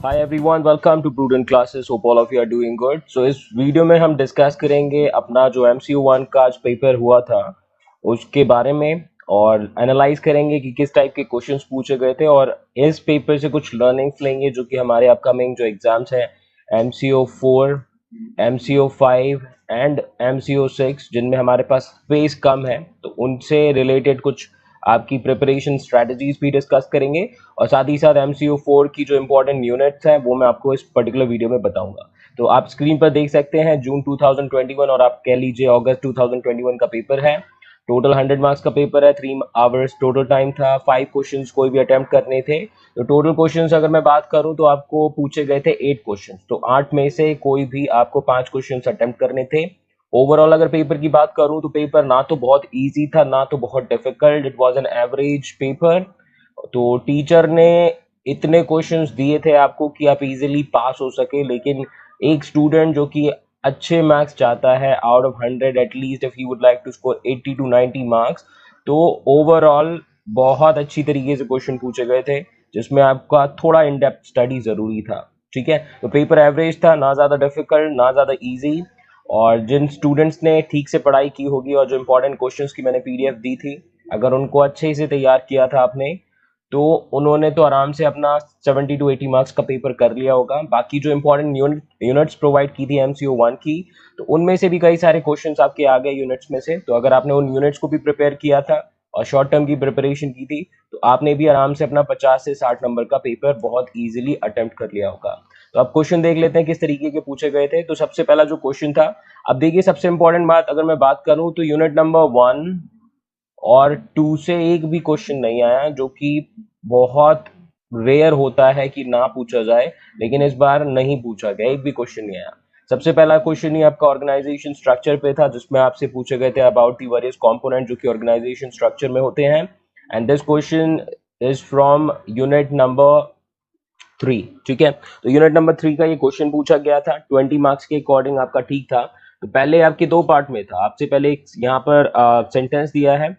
Hi everyone, welcome to prudent classes. Hope all of you are doing good. So इस video में हम discuss करेंगे अपना जो MCU 1 का आज पेपर हुआ था उसके बारे में और एनालाइज करेंगे कि किस टाइप के क्वेश्चंस पूछे गए थे और इस पेपर से कुछ लर्निंग्स लेंगे जो कि हमारे अपकमिंग जो एग्जाम्स हैं MCO 4, MCO 5 एंड MCO 6 जिनमें हमारे पास स्पेस कम है तो उनसे रिलेटेड कुछ आपकी प्रिपरेशन स्ट्रेटजीज भी डिस्कस करेंगे और साथ ही साथ MCO 4 की जो इंपॉर्टेंट यूनिट्स हैं वो मैं आपको इस पर्टिकुलर वीडियो में बताऊंगा। तो आप स्क्रीन पर देख सकते हैं जून 2021 और आप कह लीजिए अगस्त 2021 का पेपर है। टोटल 100 मार्क्स का पेपर है। 3 आवर्स टोटल टाइम था। 5 क्वेश्चंस कोई भी अटेम्प्ट करने थे। तो टोटल क्वेश्चंस अगर मैं बात करूं तो आपको पूछे गए थे 8 क्वेश्चंस। तो 8 में से कोई भी आपको 5 क्वेश्चंस अटेम्प्ट करने थे। ओवरऑल अगर पेपर की बात करूं तो पेपर ना तो बहुत इजी था ना तो बहुत difficult. It was an average paper. तो टीचर ने इतने क्वेश्चंस दिए थे आपको कि आप इजीली पास हो सके, लेकिन एक स्टूडेंट जो कि अच्छे मार्क्स चाहता है out of 100 at least if he would like to score 80 to 90 marks, तो ओवरऑल बहुत अच्छी तरीके से क्वेश्चन पूछे गए थे जिसमें आपका थोड़ा इन डेप्थ स्टडी जरूरी था। ठीक है, तो पेपर एवरेज था, ना ज्यादा डिफिकल्ट ना ज्यादा इजी। और जिन स्टूडेंट्स ने ठीक से पढ़ाई की होगी और जो इंपॉर्टेंट क्वेश्चंस की मैंने PDF दी थी, अगर उनको अच्छे से तैयार किया था आपने तो उन्होंने तो आराम से अपना 70 to 80 मार्क्स का पेपर कर लिया होगा। बाकी जो इंपॉर्टेंट यूनिट्स प्रोवाइड की थी MCO 1 की, तो उनमें से भी कई सारे क्वेश्चंस आपके आ गए यूनिट्स में से। तो अगर आपने उन यूनिट्स को भी प्रिपेयर किया था और शॉर्ट टर्म की प्रिपरेशन की थी तो आपने भी आराम से अपना 50 से 60 नंबर का पेपर बहुत इजीली अटेम्प्ट कर लिया होगा। तो अब क्वेश्चन देख लेते हैं किस तरीके के पूछे गए थे। तो सबसे पहला जो क्वेश्चन था, अब देखिए सबसे इंपॉर्टेंट बात अगर मैं बात करूं तो यूनिट नंबर 1 और 2 से एक भी क्वेश्चन नहीं आया, जो कि बहुत रेयर होता है कि ना पूछा जाए, लेकिन इस बार नहीं पूछा गया, एक भी क्वेश्चन नहीं आया। सबसे पहला क्वेश्चन ही आपका ऑर्गेनाइजेशन स्ट्रक्चर पे था जिसमें आपसे पूछे गए थे अबाउट दी वेरियस कंपोनेंट जो कि ऑर्गेनाइजेशन स्ट्रक्चर में होते हैं। And this question is from unit number 3। ठीक है, तो यूनिट नंबर 3 का ये क्वेश्चन पूछा गया था। 20 मार्क्स के अकॉर्डिंग आपका ठीक था। तो पहले आपके दो पार्ट में था। आपसे पहले एक यहाँ पर सेंटेंस दिया है,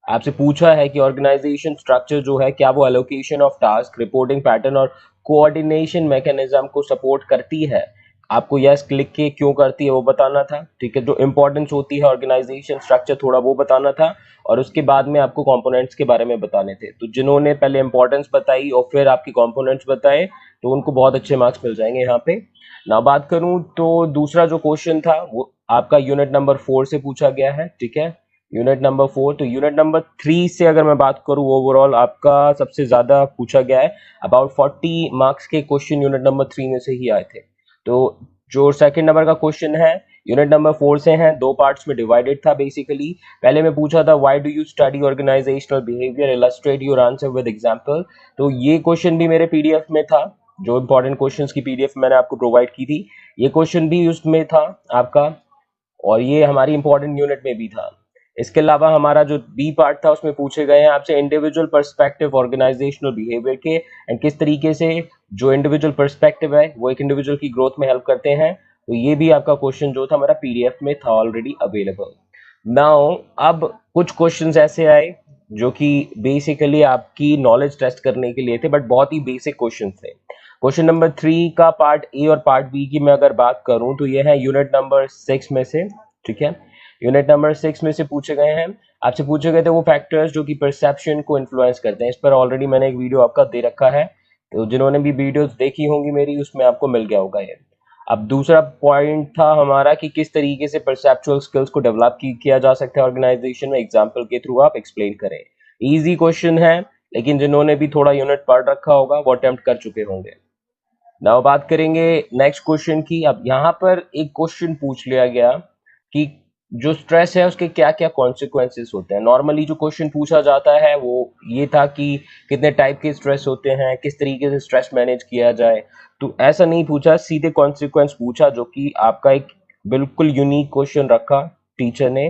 आपसे पूछा है कि ऑर्गेनाइजेशन स्ट्रक्चर जो है क्या वो allocation of task, reporting pattern और कोऑर्डिनेशन मैकेनिज्म को सपोर्ट करती है। आपको यस क्लिक के क्यों करती है वो बताना था। ठीक है, जो इंपॉर्टेंस होती है ऑर्गेनाइजेशन स्ट्रक्चर थोड़ा वो बताना था और उसके बाद में आपको कंपोनेंट्स के बारे में बताने थे। तो जिन्होंने पहले इंपॉर्टेंस बताई और फिर आपकी कंपोनेंट्स बताए तो उनको बहुत अच्छे मार्क्स मिल जाएंगे यहाँ पे ना। बात करूं तो दूसरा जो क्वेश्चन था वो आपका यूनिट नंबर 4 से पूछा गया है। ठीक है, यूनिट नंबर 4। तो यूनिट नंबर 3 से अगर मैं बात करूं ओवरऑल आपका सबसे ज्यादा पूछा गया है। अबाउट 40 मार्क्स के क्वेश्चन यूनिट नंबर 3 में से ही आए थे। तो जो सेकंड नंबर का क्वेश्चन है यूनिट नंबर 4 से है, दो पार्ट्स में डिवाइडेड था बेसिकली। पहले में पूछा था why do you study organisational behaviour, illustrate your answer with example. तो ये क्वेश्चन भी मेरे PDF में था। जो इंपॉर्टेंट क्वेश्चंस की PDF मैंने आपको प्रोवाइड की थी, ये क्वेश्चन भी उसमें था आपका और ये हमारी इंपॉर्टेंट यूनिट में भी था। इसके अलावा हमारा जो बी पार्ट था उसमें पूछे गए हैं आपसे इंडिविजुअल पर्सपेक्टिव ऑर्गेनाइजेशनल बिहेवियर के एंड किस तरीके से जो इंडिविजुअल पर्सपेक्टिव है वो एक इंडिविजुअल की ग्रोथ में हेल्प करते हैं। तो ये भी आपका क्वेश्चन जो था हमारा PDF में था ऑलरेडी अवेलेबल। नाउ अब कुछ क्वेश्चंस ऐसे आए जो कि बेसिकली आपकी नॉलेज टेस्ट करने के लिए थे बट बहुत ही बेसिक क्वेश्चन थे। क्वेश्चन नंबर 3 का पार्ट ए और पार्ट बी की मैं अगर बात करूं तो ये है यूनिट नंबर 6 में से। ठीक है, यूनिट नंबर 6 में से पूछे गए हैं। आपसे पूछे गए थे वो फैक्टर्स जो कि परसेप्शन को इन्फ्लुएंस करते हैं। इस पर ऑलरेडी मैंने एक वीडियो आपका दे रखा है, तो जिन्होंने भी वीडियोस देखी होंगी मेरी उसमें आपको मिल गया होगा ये। अब दूसरा पॉइंट था हमारा कि किस तरीके से परसेप्चुअल स्किल्स को डेवलप किया जा सकता है ऑर्गेनाइजेशन में, एग्जाम्पल के थ्रू आप एक्सप्लेन करें। इजी क्वेश्चन है लेकिन जिन्होंने भी थोड़ा यूनिट पढ़ रखा होगा वो अटेम्प्ट कर चुके होंगे। नाउ बात करेंगे नेक्स्ट क्वेश्चन की। अब यहाँ पर एक क्वेश्चन पूछ लिया गया कि जो स्ट्रेस है उसके क्या क्या कॉन्सिक्वेंसेस होते हैं। नॉर्मली जो क्वेश्चन पूछा जाता है वो ये था कि कितने टाइप के स्ट्रेस होते हैं, किस तरीके से स्ट्रेस मैनेज किया जाए। तो ऐसा नहीं पूछा, सीधे कॉन्सिक्वेंस पूछा जो कि आपका एक बिल्कुल यूनिक क्वेश्चन रखा टीचर ने।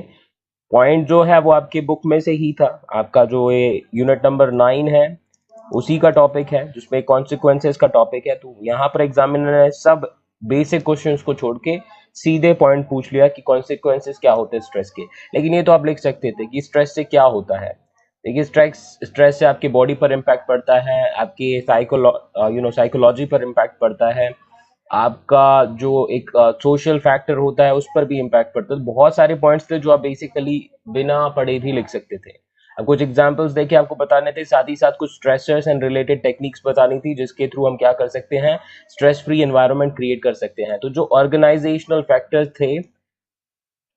पॉइंट जो है वो आपके बुक में से ही था। आपका जो ये यूनिट नंबर 9 है उसी का टॉपिक है जिसमें कॉन्सिक्वेंसेस का टॉपिक है। तो यहाँ पर एग्जामिनर ने सब बेसिक क्वेश्चंस को छोड़ के सीधे पॉइंट पूछ लिया कि कॉन्सिक्वेंसेस क्या होते हैं स्ट्रेस के। लेकिन ये तो आप लिख सकते थे कि स्ट्रेस से क्या होता है। देखिए स्ट्रेस स्ट्रेस से आपकी बॉडी पर इम्पैक्ट पड़ता है, आपके साइकोलॉजी पर इम्पैक्ट पड़ता है, आपका जो एक सोशल फैक्टर होता है उस पर भी इम्पैक्ट पड़ता है। तो बहुत सारे पॉइंट्स थे जो आप बेसिकली बिना पढ़े भी लिख सकते थे। अब कुछ एग्जांपल्स देके आपको बताने थे, साथ ही साथ कुछ स्ट्रेसर्स एंड रिलेटेड टेक्निक्स बतानी थी जिसके थ्रू हम क्या कर सकते हैं, स्ट्रेस फ्री एनवायरनमेंट क्रिएट कर सकते हैं। तो जो ऑर्गेनाइजेशनल फैक्टर्स थे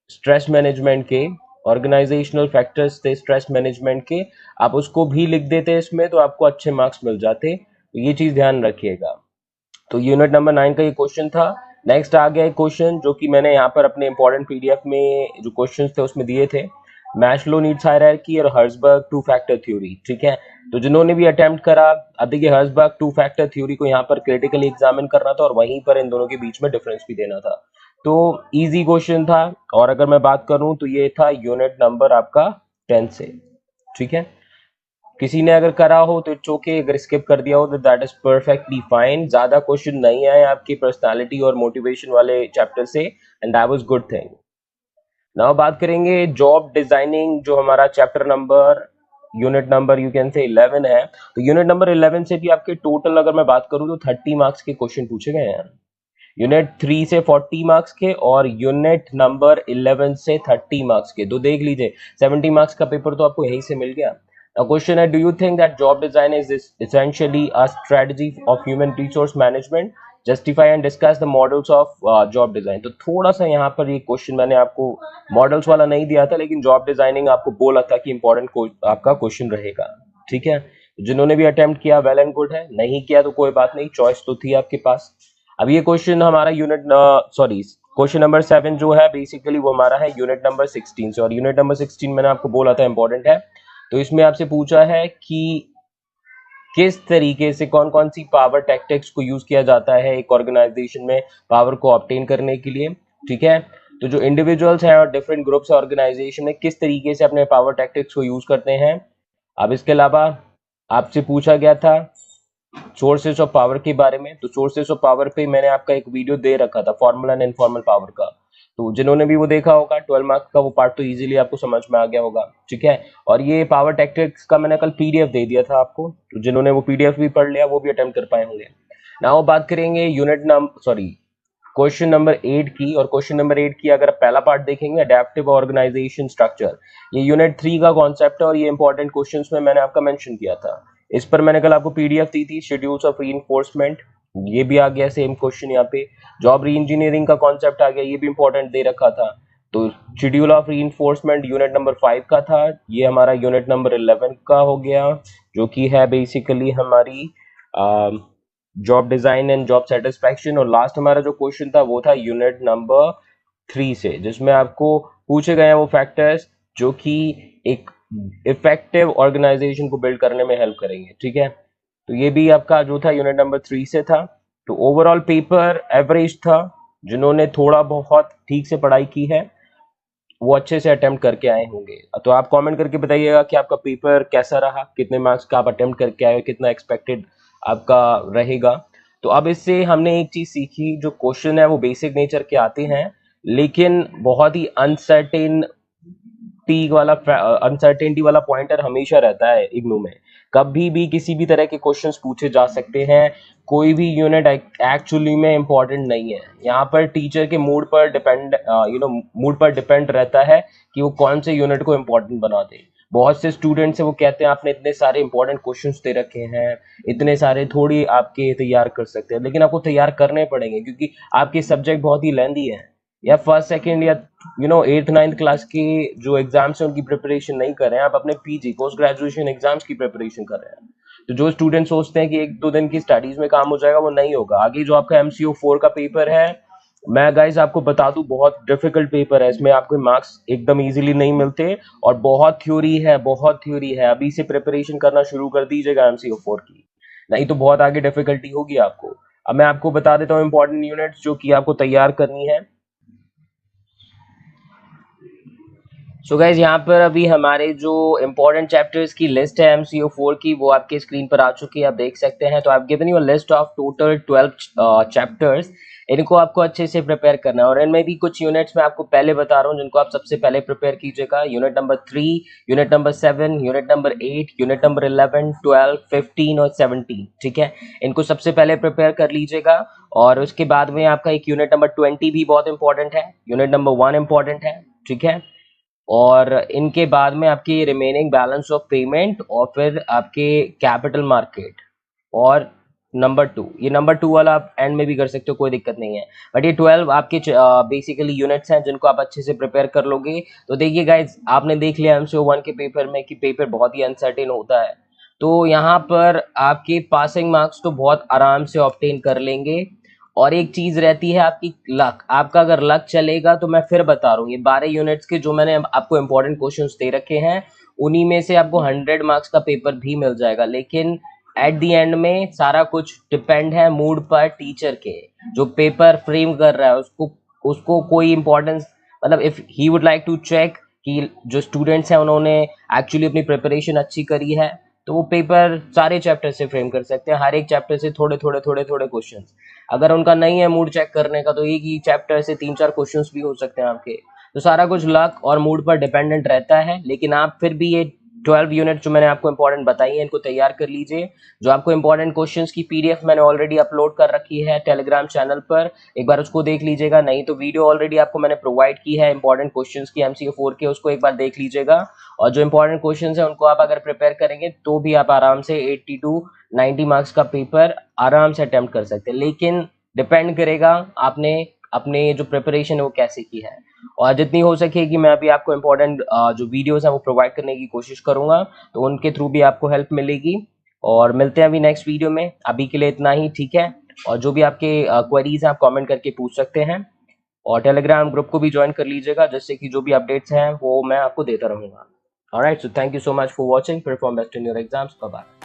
स्ट्रेस मैनेजमेंट के, ऑर्गेनाइजेशनल फैक्टर्स थे स्ट्रेस मैनेजमेंट के, आप उसको भी लिख देते इसमें तो आपको अच्छे मार्क्स मिल जाते। तो ये चीज ध्यान रखिएगा। तो यूनिट नंबर 9 का ये क्वेश्चन था। नेक्स्ट आ गया एक क्वेश्चन जो कि मैंने यहाँ पर अपने इंपॉर्टेंट पीडीएफ में जो क्वेश्चंस थे उसमें दिए थे, मैस्लो नीड्स हायरार्की और हर्ट्जबर्ग टू फैक्टर थ्योरी। ठीक है, तो जिन्होंने भी अटेम्प्ट करा, अब देखिए हर्ट्जबर्ग टू फैक्टर थ्योरी को यहाँ पर क्रिटिकली एग्जामिन करना था और वहीं पर इन दोनों के बीच में डिफरेंस भी देना था। तो इजी क्वेश्चन था। और अगर मैं बात करूं तो ये था यूनिट नंबर आपका 10 से। ठीक है, किसी ने अगर करा हो तो इट्स ओके, अगर स्किप कर दिया हो तो दैट इज परफेक्टली फाइन। ज्यादा क्वेश्चन नहीं आए आपकी पर्सनालिटी और मोटिवेशन वाले चैप्टर से, and that was good thing. Now बात करेंगे जॉब डिजाइनिंग, जो हमारा chapter number unit number you can say 11 है। तो यूनिट नंबर 11 से भी आपके टोटल अगर मैं बात करूं तो 30 मार्क्स के क्वेश्चन पूछे गए हैं। यूनिट 3 से 40 मार्क्स के और यूनिट नंबर 11 से 30 मार्क्स के, तो देख लीजिए 70 मार्क्स का पेपर तो आपको यहीं से मिल गया। क्वेश्चन है, do you think that job design is essentially a strategy of human resource management? Justify and discuss the models of job design। तो थोड़ा सा यहाँ पर ये क्वेश्चन मैंने आपको मॉडल्स वाला नहीं दिया था, लेकिन जॉब डिजाइनिंग आपको बोला था कि इंपॉर्टेंट आपका क्वेश्चन रहेगा। ठीक है, जिन्होंने भी अटेम्प्ट किया वेल एंड गुड है, नहीं किया तो कोई बात नहीं, चॉइस तो थी आपके पास। अब ये क्वेश्चन हमारा क्वेश्चन नंबर 7 जो है बेसिकली वो हमारा है यूनिट नंबर 16 से, और यूनिट नंबर 16 मैंने आपको बोला था इंपॉर्टेंट है। तो इसमें आपसे पूछा है कि किस तरीके से कौन कौन सी पावर टैक्टिक्स को यूज किया जाता है एक ऑर्गेनाइजेशन में पावर को ऑब्टेन करने के लिए। ठीक है, तो जो इंडिविजुअल्स हैं और डिफरेंट ग्रुप्स ऑर्गेनाइजेशन में किस तरीके से अपने पावर टैक्टिक्स को यूज करते हैं। अब इसके अलावा आपसे पूछा गया था सोर्सेस ऑफ पावर के बारे में। तो सोर्सेस ऑफ पावर पे मैंने आपका एक वीडियो दे रखा था, फॉर्मल एंड इनफॉर्मल पावर का। तो जिन्होंने भी वो देखा होगा 12 मार्क्स का वो पार्ट तो इजीली आपको समझ में आ गया होगा। ठीक है, और ये पावर टैक्टिक्स का मैंने कल पीडीएफ दे दिया था आपको, तो जिन्होंने वो पीडीएफ भी पढ़ लिया वो भी अटेम्प्ट कर पाए होंगे। नाउ बात करेंगे क्वेश्चन नंबर 8 की। और क्वेश्चन नंबर 8 की अगर पहला पार्ट देखेंगे, अडेप्टिव ऑर्गेनाइजेशन स्ट्रक्चर, ये यूनिट 3 का कॉन्सेप्ट है और ये इंपॉर्टेंट क्वेश्चंस में मैंने आपका मेंशन किया था। इस पर मैंने कल आपको पीडीएफ दी थी, शेड्यूल्स ऑफ रीइंफोर्समेंट, ये भी आ गया सेम क्वेश्चन यहाँ पे। जॉब री इंजीनियरिंग का कॉन्सेप्ट आ गया, ये भी इंपॉर्टेंट दे रखा था। तो schedule of reinforcement unit number 5 का था, ये हमारा यूनिट नंबर 11 का हो गया, जो कि है बेसिकली हमारी job design and job satisfaction. और लास्ट हमारा जो क्वेश्चन था वो था यूनिट नंबर 3 से, जिसमें आपको पूछे गए हैं वो फैक्टर्स जो कि एक इफेक्टिव ऑर्गेनाइजेशन को बिल्ड करने में हेल्प करेंगे। ठीक है, तो ये भी आपका जो था यूनिट नंबर 3 से था। तो ओवरऑल पेपर एवरेज था, जिन्होंने थोड़ा बहुत ठीक से पढ़ाई की है वो अच्छे से अटेम्प्ट करके आए होंगे। तो आप कमेंट करके बताइएगा कि आपका पेपर कैसा रहा, कितने मार्क्स का आप अटेम्प्ट करके आए, कितना एक्सपेक्टेड आपका रहेगा। तो अब इससे हमने एक चीज सीखी, जो क्वेश्चन है वो बेसिक नेचर के आते हैं लेकिन बहुत ही अनसर्टेनिटी वाला पॉइंटर हमेशा रहता है इग्नू में। कभी भी किसी भी तरह के क्वेश्चंस पूछे जा सकते हैं, कोई भी यूनिट एक्चुअली में इंपॉर्टेंट नहीं है। यहाँ पर टीचर के मूड पर डिपेंड रहता है कि वो कौन से यूनिट को इंपॉर्टेंट बना दे। बहुत से स्टूडेंट्स से वो कहते हैं आपने इतने सारे इंपॉर्टेंट क्वेश्चंस दे रखे हैं, इतने सारे थोड़ी आपके तैयार कर सकते हैं, लेकिन आपको तैयार करने पड़ेंगे क्योंकि आपके सब्जेक्ट बहुत ही लेंदी है, या फर्स्ट सेकंड या 8th 9th क्लास के जो एग्जाम्स हैं उनकी प्रिपरेशन नहीं कर रहे हैं, आप अपने पीजी पोस्ट ग्रेजुएशन एग्जाम्स की प्रिपरेशन कर रहे हैं। तो जो स्टूडेंट सोचते हैं कि एक दो दिन की स्टडीज में काम हो जाएगा, वो नहीं होगा। आगे जो आपका MCO 4 का पेपर है, मैं गाइस आपको बता दूं बहुत डिफिकल्ट पेपर है, इसमें आपको मार्क्स एकदम इजीली नहीं मिलते और बहुत थ्योरी है। अभी से प्रिपरेशन करना शुरू कर दीजिएगा MCO 4 की, नहीं तो बहुत आगे डिफिकल्टी होगी आपको। अब मैं आपको बता देता हूँ इंपॉर्टेंट यूनिट्स जो कि आपको तैयार करनी है। सो गाइज यहाँ पर अभी हमारे जो इम्पोर्टेंट चैप्टर्स की लिस्ट है MCO4 की, वो आपके स्क्रीन पर आ चुकी है, आप देख सकते हैं। तो आप given you list of total 12 chapters, इनको आपको अच्छे से प्रिपेयर करना है। और इनमें भी कुछ यूनिट्स मैं आपको पहले बता रहा हूँ जिनको आप सबसे पहले प्रिपेयर कीजिएगा। Unit number 3, unit number 7, unit number 8, unit number 11, 12, 15 और 17, ठीक है। इनको सबसे पहले प्रिपेयर कर लीजिएगा। और उसके बाद में आपका एक यूनिट नंबर 20 भी बहुत इंपॉर्टेंट है, यूनिट नंबर 1 इंपॉर्टेंट है, ठीक है। और इनके बाद में आपकी रिमेनिंग बैलेंस ऑफ पेमेंट और फिर आपके कैपिटल मार्केट और नंबर 2, ये नंबर 2 वाला आप एंड में भी कर सकते हो, कोई दिक्कत नहीं है। बट ये 12 आपके बेसिकली यूनिट्स हैं जिनको आप अच्छे से प्रिपेयर कर लोगे। तो देखिए गाइज, आपने देख लिया MCO1 के पेपर में कि पेपर बहुत ही अनसर्टेन होता है। तो यहाँ पर आपके पासिंग मार्क्स तो बहुत आराम से ऑब्टेन कर लेंगे। और एक चीज रहती है आपकी लक, आपका अगर लक चलेगा तो मैं फिर बता रहा हूँ, ये 12 यूनिट्स के जो मैंने आपको इंपॉर्टेंट क्वेश्चंस दे रखे हैं, उन्हीं में से आपको 100 मार्क्स का पेपर भी मिल जाएगा। लेकिन एट दी एंड में सारा कुछ डिपेंड है मूड पर टीचर के, जो पेपर फ्रेम कर रहा है उसको उसको कोई इंपॉर्टेंस, मतलब if he would like to check कि जो स्टूडेंट्स हैं उन्होंने एक्चुअली अपनी प्रिपरेशन अच्छी करी है, तो वो पेपर सारे चैप्टर से फ्रेम कर सकते हैं, हर एक चैप्टर से थोड़े थोड़े थोड़े थोड़े क्वेश्चन। अगर उनका नहीं है मूड चेक करने का, तो एक ही चैप्टर से 3-4 क्वेश्चंस भी हो सकते हैं आपके। तो सारा कुछ लक और मूड पर डिपेंडेंट रहता है। लेकिन आप फिर भी ये 12 यूनिट जो मैंने आपको इंपॉर्टेंट बताई है, इनको तैयार कर लीजिए। जो आपको इंपॉर्टेंट क्वेश्चंस की PDF मैंने ऑलरेडी अपलोड कर रखी है टेलीग्राम चैनल पर, एक बार उसको देख लीजिएगा। नहीं तो वीडियो ऑलरेडी आपको मैंने प्रोवाइड की है इंपॉर्टेंट क्वेश्चंस की MCO4 के, उसको एक बार देख लीजिएगा। और जो इंपॉर्टेंट क्वेश्चंस है उनको आप अगर प्रिपेयर करेंगे तो भी आप आराम से 80 to 90 मार्क्स का पेपर आराम से अटेम्प्ट कर सकते हैं। लेकिन डिपेंड करेगा आपने अपने जो प्रिपरेशन है वो कैसे की है। और जितनी हो सकेगी मैं अभी आपको इंपॉर्टेंट जो वीडियोस है वो प्रोवाइड करने की कोशिश करूंगा, तो उनके थ्रू भी आपको हेल्प मिलेगी। और मिलते हैं अभी नेक्स्ट वीडियो में, अभी के लिए इतना ही, ठीक है। और जो भी आपके क्वेरीज हैं आप कमेंट करके पूछ सकते हैं। और टेलीग्राम ग्रुप को भी ज्वाइन कर लीजिएगा, जिससे कि जो भी अपडेट्स हैं वो मैं आपको देता रहूंगा। Alright, so thank you so much for watching. Perform best in your exams. Bye bye.